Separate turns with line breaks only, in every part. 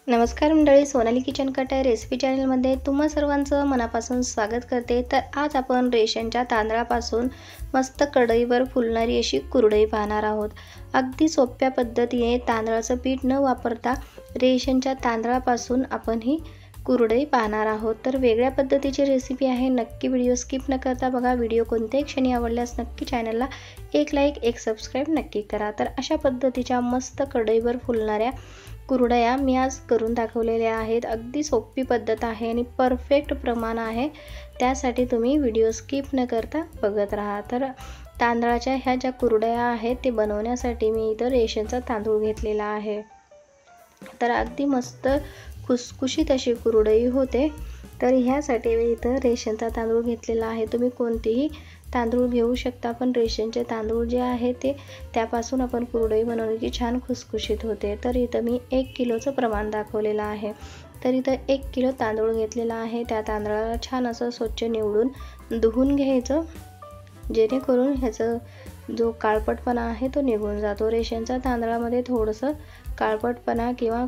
नमस्कार मंडळी, Sonali kitchen cut recipe चॅनलमध्ये तुम्हा सर्वांचं मनापासून स्वागत करते। तर आज आपण रेशनच्या तांदळापासून मस्त कढईवर फुलणारी अशी कुरडई पाहणार आहोत। अगदी सोप्या पद्धतीने तांदळाचं पीठ न वापरता रेशनच्या तांदळापासून आपण ही कुरडई पाहणार आहोत। तर वेगळ्या पद्धतीची रेसिपी आहे, नक्की व्हिडिओ स्किप न करता बघा। व्हिडिओ कोणत्याही क्षणी आवडल्यास नक्की चॅनलला एक लाईक एक सबस्क्राइब नक्की करा। तर अशा पद्धतीच्या मस्त कढईवर फुलणाऱ्या कुरडया मी आज करून दाखवलेल्या आहेत। अगदी सोपी पद्धत आहे आणि परफेक्ट प्रमाण आहे, त्यासाठी तुम्ही व्हिडिओ स्किप न करता बघत राहा। तर तांदळाच्या ह्या ज्या कुरडया आहेत ते बनवण्यासाठी मी इथं रेशनचा तांदूळ घेतलेला आहे। तर अगदी मस्त खुसखुशीत अशी कुरडई होते। तर ह्यासाठी मी इथं रेशनचा तांदूळ घेतलेला आहे। तुम्ही कोणतेही तांदूळ घेऊ शकता, पण रेशनचे तांदूळ जे आहे ते त्यापासून आपण कुरडई बनवली की छान खुसखुशीत होते। तर इथं मी 1 किलोचं प्रमाण दाखवलेलं आहे। तर इथं 1 किलो तांदूळ घेतलेला आहे। त्या तांदळाला छान असं स्वच्छ निवडून धुवून घ्यायचं, जेणेकरून ह्याचा जो काळपटपणा आहे तो निघून जातो। रेशनच्या तांदळामध्ये थोडंसं काळपटपणा किंवा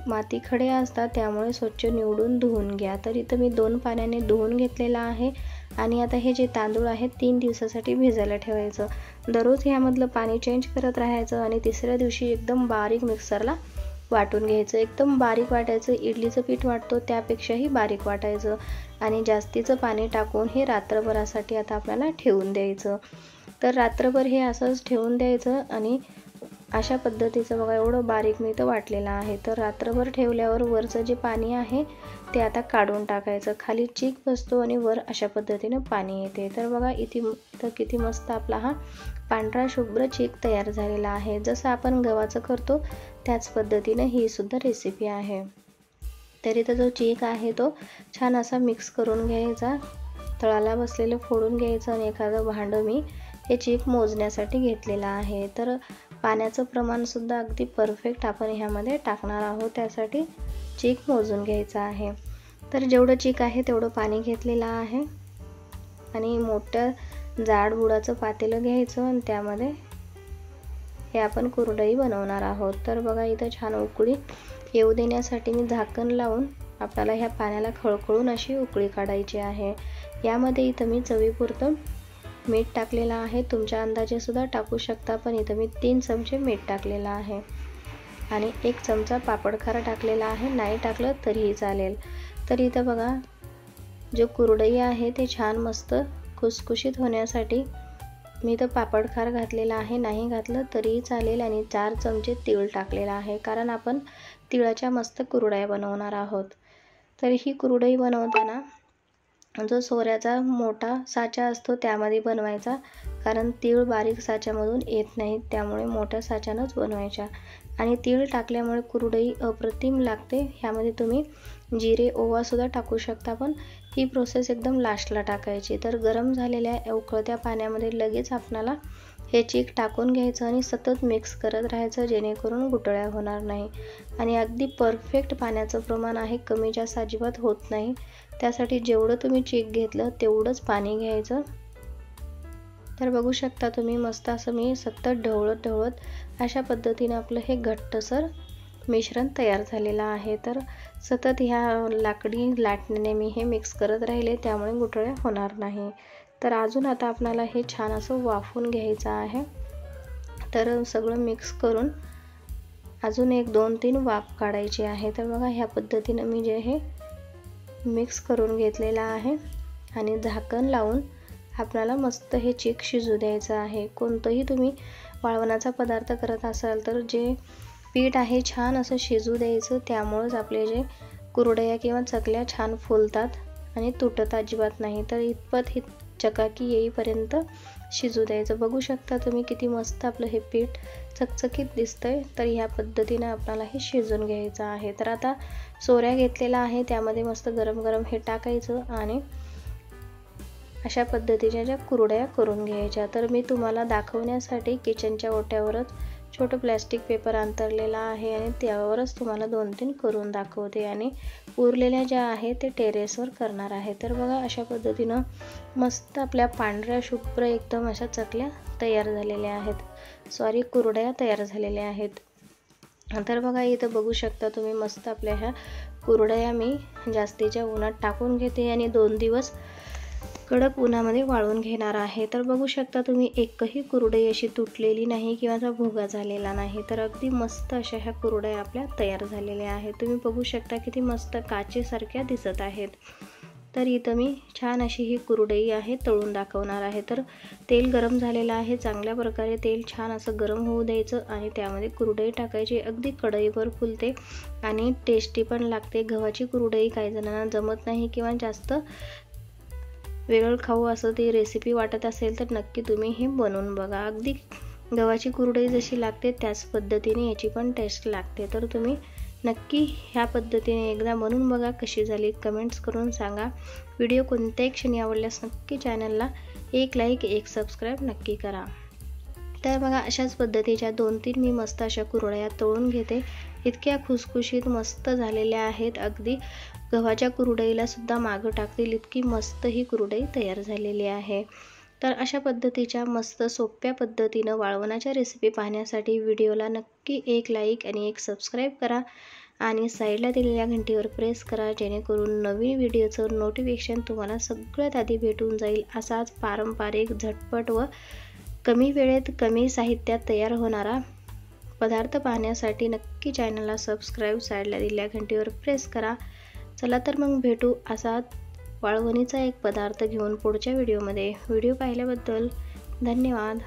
माती खडे असतात, त्यामुळे स्वच्छ निवडून धुवून घ्या। तर इथं मी 2 पाण्याने धुवून घेतलेला आहे आणि आता हे जे तांदूळ आहेत 3 दिवसासाठी भिजायला ठेवायचं। दररोज ह्यामधलं पाणी चेंज करत राहायचं आणि तिसऱ्या दिवशी एकदम बारीक मिक्सरला वाटून घ्यायचं। एकदम बारीक वाटायचं, इडलीचं पीठ वाटतो त्यापेक्षाही बारीक वाटायचं आणि जास्तीचं पाणी टाकून हे रात्रभरासाठी आता आपल्याला ठेवून द्यायचं। तर रात्रभर हे असंच ठेवून द्यायचं आणि अशा पद्धतीचं बघा एवढं बारीक मी इथं वाटलेलं आहे। तर रात्रभर ठेवल्यावर वरचं जे पाणी आहे ते आता काढून टाकायचं। खाली चीक बसतो आणि वर अशा पद्धतीने पाणी येते। तर बघा इथे किती मस्त आपला हा पांढरा शुभ्र चीक तयार झालेला आहे। जसं आपण गव्हाचं करतो त्याच पद्धतीने ही सुद्धा रेसिपी आहे। तर इथं जो चीक आहे तो छान असा मिक्स करून घ्यायचा, तळाला बसलेलं फोडून घ्यायचं आणि एखादं भांडं मी हे चीक मोजण्यासाठी घेतलेलं आहे। तर पाण्याचं प्रमाण सुद्धा अगदी परफेक्ट आपण ह्यामध्ये टाकणार आहोत, त्यासाठी चीक मोजून घ्यायचा आहे। तर जेवढं चीक आहे तेवढं पाणी घेतलेलं आहे आणि मोठं जाड बुडाचं पातेलं घ्यायचं आणि त्यामध्ये हे आपण कुरडई बनवणार आहोत। तर बघा इथं छान उकळी येऊ देण्यासाठी मी झाकण लावून आपल्याला ह्या पाण्याला खळखळून अशी उकळी काढायची आहे। यामध्ये इथं मी चवीपुरतं मीठ टाकलेलं आहे, तुमच्या अंदाजे सुद्धा टाकू शकता, पण इथं मी 3 चमचे मीठ टाकलेलं आहे आणि 1 चमचा पापड खार टाकलेला आहे, नाही टाकलं तरीही चालेल। तर इथं बघा जो कुरडई आहे ते छान मस्त खुसखुशीत होण्यासाठी मी इथं पापड खार घातलेला आहे, नाही घातलं तरीही चालेल आणि 4 चमचे तीळ टाकलेला आहे, कारण आपण तिळाच्या मस्त कुरडया बनवणार आहोत। तर ही कुरडई बनवताना जो सोऱ्याचा मोठा साचा असतो त्यामध्ये बनवायचा, कारण तीळ बारीक साच्यामधून येत नाहीत, त्यामुळे मोठ्या साच्यानंच बनवायच्या। आणि तीळ टाकल्यामुळे कुरडई अप्रतिम लागते। ह्यामध्ये तुम्ही जिरे ओवा सुद्धा टाकू शकता, पण ही प्रोसेस एकदम लास्टला टाकायची। तर गरम झालेल्या उकळत्या पाण्यामध्ये लगेच आपल्याला हे चीक टाकून घ्यायचं आणि सतत मिक्स करत राहायचं, जेणेकरून गुठळ्या होणार नाही। आणि अगदी परफेक्ट पाण्याचं प्रमाण आहे, कमी जास्त अजिबात होत नाही। त्यासाठी जेवढं तुम्ही चीक घेतलं तेवढंच पाणी घ्यायचं। तर बघू शकता तुम्ही मस्त असं मी सतत ढवळत अशा पद्धतीने आपलं हे घट्टसर मिश्रण तयार झालेलं आहे। तर सतत ह्या लाकडी लाटण्याने मी हे मिक्स करत राहिले, त्यामुळे गुठळ्या होणार नाही। तर अजून आता आपल्याला हे छान असं वाफवून घ्यायचं आहे। तर सगळं मिक्स करून अजून 1-2-3 वाफ काढायची आहे। तर बघा ह्या पद्धतीने मी जे हे मिक्स करून घेतलेला आहे आणि झाकण लावून आपल्याला मस्त हे चीक शिजू द्यायचं आहे। कोणतंही तुम्ही वाळवणाचा पदार्थ करत असाल तर जे पीठ आहे छान असं शिजू द्यायचं, त्यामुळेच आपले जे कुरडया किंवा चकल्या छान फुलतात आणि तुटत अजिबात नाही। तर इतपत ही चकाकी येईपर्यंत शिजू द्यायचं। बघू शकता तुम्ही किती मस्त आपलं हे पीठ चकचकीत दिसतंय। तर ह्या पद्धतीने आपल्याला हे शिजून घ्यायचं आहे। तर आता सोऱ्या घेतलेला आहे, त्यामध्ये मस्त गरम गरम हे टाकायचं आणि अशा पद्धतीच्या ज्या कुरडया करून घ्यायच्या। तर मी तुम्हाला दाखवण्यासाठी किचनच्या ओट्यावरच छोटं प्लॅस्टिक पेपर अंतरलेला आहे आणि त्यावरच तुम्हाला 2-3 करून दाखवते आणि उरलेल्या ज्या आहेत ते टेरेसवर करणार आहे। तर बघा अशा पद्धतीनं मस्त आपल्या पांढऱ्या शुभ्र एकदम अशा चकल्या तयार झालेल्या आहेत, कुरडया तयार झालेल्या आहेत। तर बघा इथं बघू शकता तुम्ही मस्त आपल्या ह्या कुरडया मी जास्तीच्या उन्हात टाकून घेते आणि 2 दिवस कडक उन्हामध्ये वाळवून घेणार आहे। तर बघू शकता तुम्ही एकही कुरडई अशी तुटलेली नाही किंवा असा भुगा झालेला नाही। तर अगदी मस्त अशा ह्या कुरडया आपल्या तयार झालेल्या आहेत। तुम्ही बघू शकता किती मस्त काचेसारख्या दिसत आहेत। तर इथं मी छान अशी ही कुरडई आहे तळून दाखवणार आहे। तर तेल गरम झालेलं आहे, चांगल्या प्रकारे तेल छान असं गरम होऊ द्यायचं आणि त्यामध्ये कुरडई टाकायची। अगदी कढईवर फुलते आणि टेस्टी पण लागते। गव्हाची कुरडई काही जणांना जमत नाही किंवा जास्त वेगळं खाऊ असं ती रेसिपी वाटत असेल तर नक्की तुम्ही हे बनवून बघा। अगदी गव्हाची कुरडई जशी लागते त्याच पद्धतीने याची पण टेस्ट लागते। तर तुम्ही नक्की ह्या पद्धतीने एकदा बनवून बघा, कशी झाली कमेंट्स करून सांगा। व्हिडिओ कोणत्याही क्षणी आवडल्यास नक्की चॅनलला एक लाईक एक सबस्क्राईब नक्की करा। तर बघा अशाच पद्धतीच्या 2-3 मी मस्त अशा कुरडया तळून घेते। इतक्या खुसखुशीत मस्त झालेल्या आहेत, अगदी गव्हाच्या कुरडईला सुद्धा मागं टाकतील इतकी मस्त ही कुरडई तयार झालेली आहे। तर अशा पद्धतीच्या मस्त सोप्या पद्धतीनं वाळवणाच्या रेसिपी पाहण्यासाठी व्हिडिओला नक्की एक लाईक आणि एक सबस्क्राईब करा आणि साईडला दिलेल्या घंटीवर प्रेस करा, जेणेकरून नवीन व्हिडिओचं नोटिफिकेशन तुम्हाला सगळ्यात आधी भेटून जाईल। असाच पारंपरिक झटपट व कमी वेळेत कमी साहित्यात तयार होणारा पदार्थ पाहण्यासाठी नक्की चॅनलला सबस्क्राईब, साईडला दिलेल्या घंटीवर प्रेस करा। चला तर मग भेटू असा वाळवणीचा एक पदार्थ घेऊन पुढच्या व्हिडिओमध्ये। व्हिडिओ पाहिल्याबद्दल धन्यवाद।